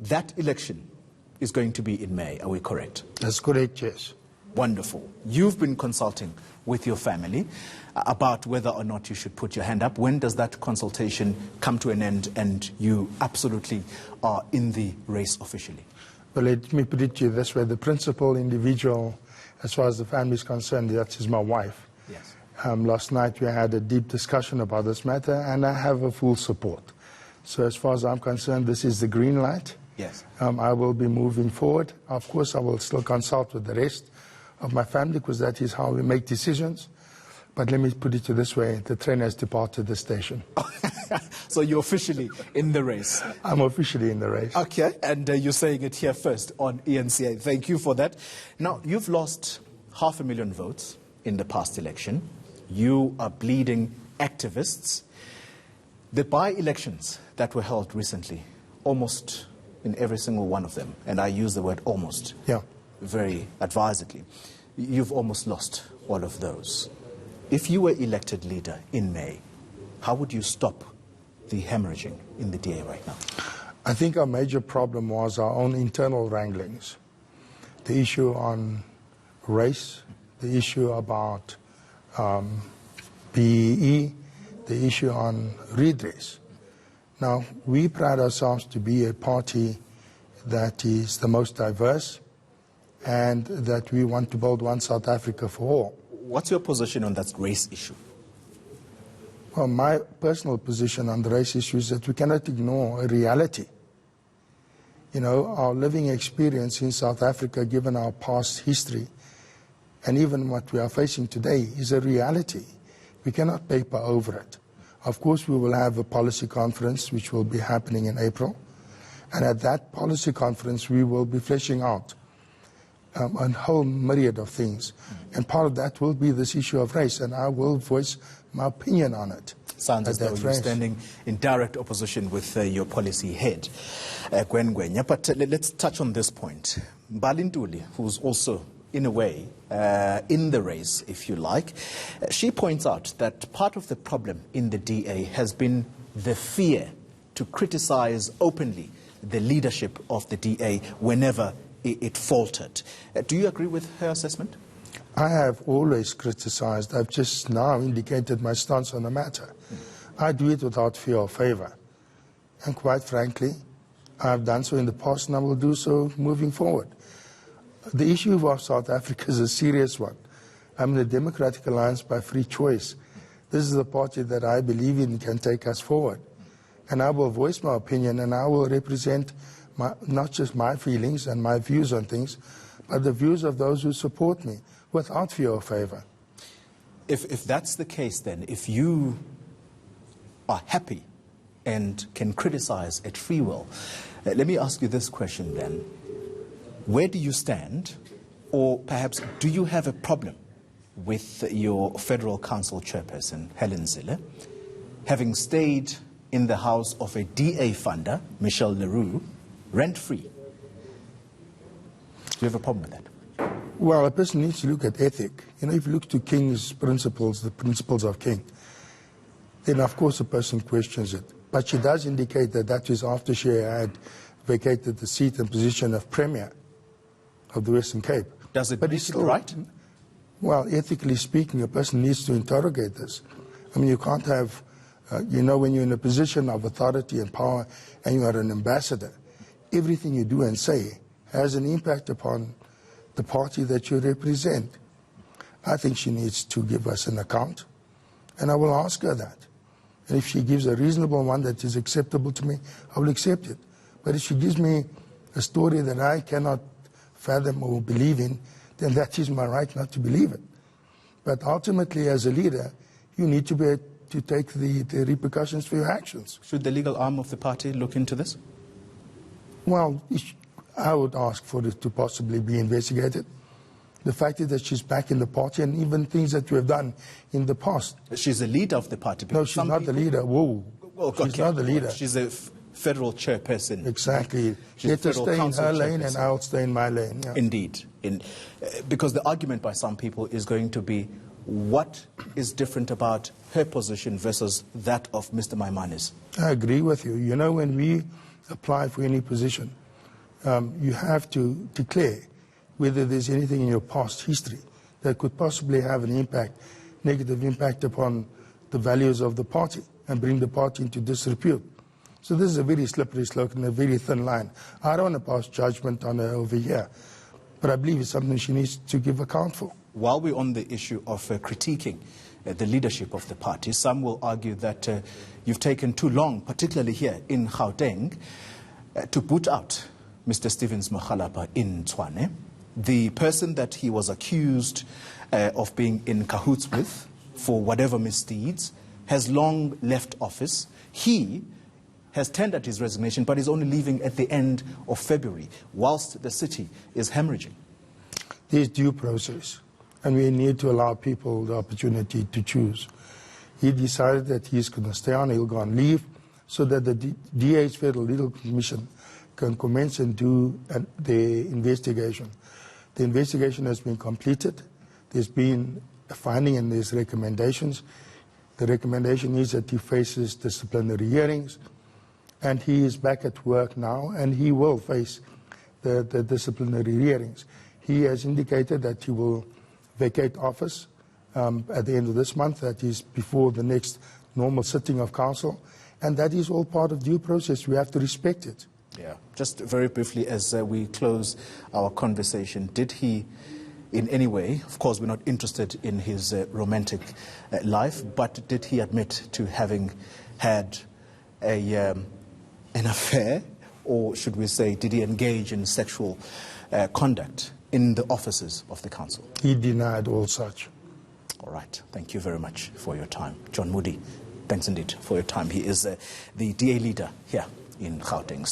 that election is going to be in May, are we correct? That's correct, yes. Wonderful. You've been consulting with your family about whether or not you should put your hand up. When does that consultation come to an end and you absolutely are in the race officially? Well, let me put it to you this way. The principal individual, as far as the family is concerned, that is my wife. Yes. Last night we had a deep discussion about this matter, and I have a full support. So as far as I'm concerned, this is the green light. Yes. I will be moving forward. Of course, I will still consult with the rest of my family, because that is how we make decisions. But let me put it to this way, the train has departed the station. So you're officially in the race? I'm officially in the race. Okay, and you're saying it here first on ENCA. Thank you for that. Now, you've lost 500,000 votes in the past election. You are bleeding activists. The by-elections that were held recently, almost in every single one of them, and I use the word almost very advisedly, you've almost lost all of those. If you were elected leader in May, how would you stop the hemorrhaging in the DA right now? I think our major problem was our own internal wranglings. The issue on race, the issue about BEE, the issue on redress. Now, we pride ourselves to be a party that is the most diverse and that we want to build one South Africa for all. What's your position on that race issue? Well, my personal position on the race issue is that we cannot ignore a reality. You know, our living experience in South Africa, given our past history, and even what we are facing today, is a reality. We cannot paper over it. Of course, we will have a policy conference, which will be happening in April. And at that policy conference, we will be fleshing out a whole myriad of things. And part of that will be this issue of race, and I will voice my opinion on it. Sounds as though you're standing in direct opposition with your policy head, Gwen Gwenya. But let's touch on this point. Balintuli, who's also, in a way, in the race, if you like, she points out that part of the problem in the DA has been the fear to criticize openly the leadership of the DA whenever it faltered. Do you agree with her assessment? I have always criticized. I've just now indicated my stance on the matter. I do it without fear or favor. And quite frankly, I've done so in the past and I will do so moving forward. The issue of South Africa is a serious one. I'm the Democratic Alliance by Free Choice. This is the party that I believe in can take us forward. And I will voice my opinion and I will represent not just my feelings and my views on things, but the views of those who support me without fear or favor. If that's the case, then, if you are happy and can criticize at free will, let me ask you this question then. Where do you stand, or perhaps do you have a problem with your Federal Council chairperson, Helen Zille, having stayed in the house of a DA funder, Michelle Leroux, rent-free? Do you have a problem with that? Well, a person needs to look at ethic. You know, if you look to King's principles, the principles of King, then of course a person questions it. But she does indicate that that is after she had vacated the seat and position of Premier of the Western Cape. Does it make it right? Well, ethically speaking, a person needs to interrogate this. I mean, you can't have, you know, when you're in a position of authority and power and you are an ambassador, everything you do and say has an impact upon the party that you represent. I think she needs to give us an account, and I will ask her that. And if she gives a reasonable one that is acceptable to me, I will accept it. But if she gives me a story that I cannot fathom or believe in, then that is my right not to believe it. But ultimately, as a leader, you need to be able to take the repercussions for your actions. Should the legal arm of the party look into this? Well, I would ask for it to possibly be investigated. The fact is that she's back in the party, and even things that we have done in the past. She's the leader of the party. No, she's not the leader. Whoa. She's not the leader. She's a federal chairperson. Exactly. Let her stay in her lane and I'll stay in my lane. Yeah. Indeed. Because the argument by some people is going to be, what is different about her position versus that of Mr. Maimani's? I agree with you. You know, when we apply for any position, you have to declare whether there's anything in your past history that could possibly have an impact, negative impact upon the values of the party and bring the party into disrepute. So this is a very slippery slope and a very thin line. I don't want to pass judgment on her over here, but I believe it's something she needs to give account for. While we're on the issue of critiquing the leadership of the party, some will argue that you've taken too long, particularly here in Gauteng, to boot out Mr. Stevens Mokgalapa in Tshwane. The person that he was accused of being in cahoots with for whatever misdeeds has long left office. He has tendered his resignation, but is only leaving at the end of February, whilst the city is hemorrhaging. There's due process, and we need to allow people the opportunity to choose. He decided that he's going to stay on, he'll go on leave, so that the DA's Federal Legal Commission can commence and do the investigation. The investigation has been completed. There's been a finding and there's recommendations. The recommendation is that he faces disciplinary hearings, and he is back at work now, and he will face the disciplinary hearings. He has indicated that he will vacate office at the end of this month, that is before the next normal sitting of council, and that is all part of due process. We have to respect it. Yeah. Just very briefly as we close our conversation, did he in any way, of course we're not interested in his romantic life, but did he admit to having had an affair, or should we say, did he engage in sexual conduct in the offices of the council? He denied all such. All right. Thank you very much for your time. John Moodey, thanks indeed for your time. He is the DA leader here in Gauteng.